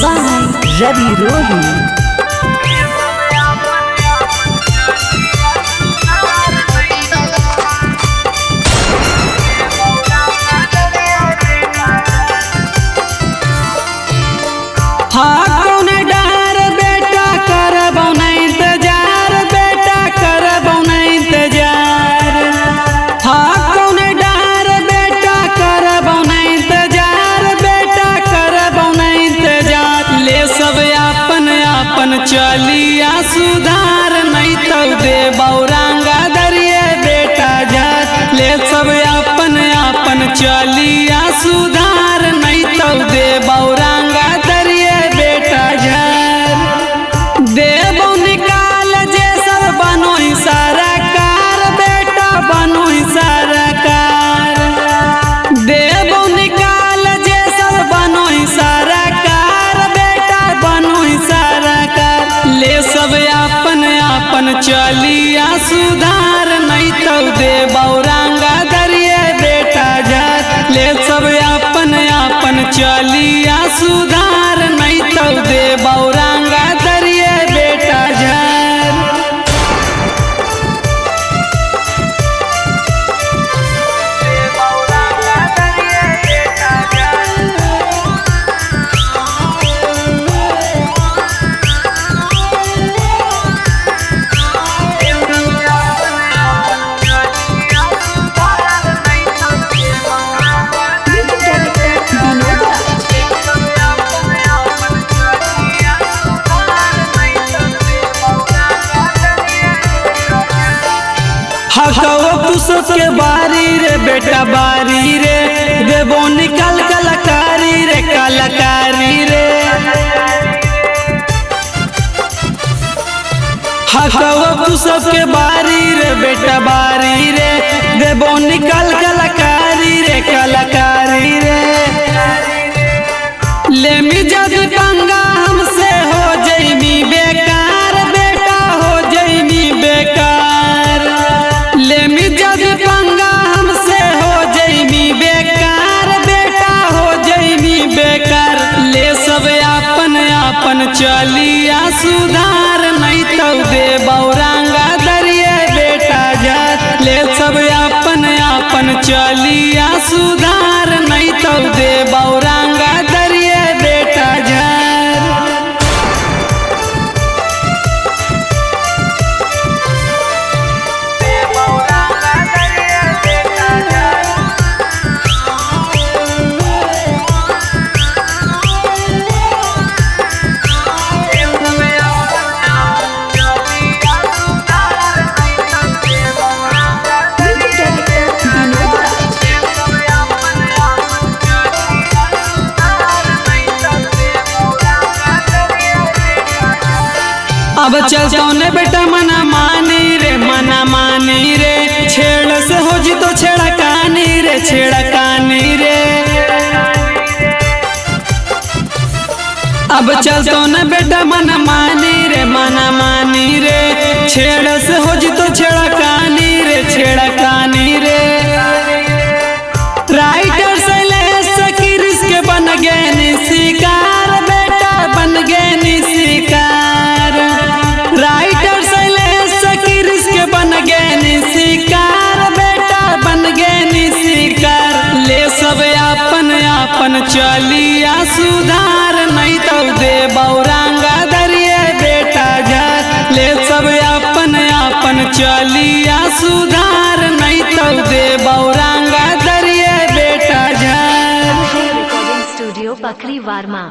by Ravi Rohi. चलिया सुधार नहीं तो दे बौरंगा दरिए बेटा जात ले सब अपन अपन चलिया सुधार नहीं तो दे बौरंगा दरिए बेटा जात देवो निकाल जे सब बनो ही सरकार बेटा बनो ही सरकार देवो निकाल जे सब बनो ही सरकार बेटा बनो ही ले सब अपन अपन चलिया सुधार नहीं तो दे बौरंगा दरिए बेटा जात ले सब अपन अपन चलिया सुधार नहीं तो दे बौरंगा दरिए बेटा जात तू सबके बारी रे बेटा बारी रे देवो निकल कलाकारी रे कलाकारी रे तू सबके बारी रे बेटा बारी रे देवो निकल कलाकारी रे कलाकारी रे ले मी जद पंगा हमसे हो जईमी बेकार बेटा हो जईमी बेकार ले मी जद पंगा हमसे हो जईमी बेकार बेटा हो जईमी बेकार ले सब अपन अपन चलिया सुधार नहीं तो दे बौरंगा दरिए बेटा जात ले सब अपन अपन चलिया सुधार नहीं तो दे बौरंगा दरिए बेटा जात अब चलता ने बेटा मना मानी रे छेड़ से हो जी तो छेड़ा कानी रे अब चलता ने बेटा मना मानी रे छेड़ से हो जी तो छेड़ा कानी रे राइटर से ले सकी रिस्क बन गए शिकार बेटा बन गए शिकार राइटर से ले सकी रिस्क बन गए शिकार बेटा बन गए शिकार ले सब अपन अपन चलिया सुधार नहीं तो दे बौरंगा दरिए बेटा जात ले सब अपन अपन चलिया सुधार नहीं तो दे बौरंगा दरिए बेटा जात रिकॉर्डिंग स्टूडियो पखरी वार्मा।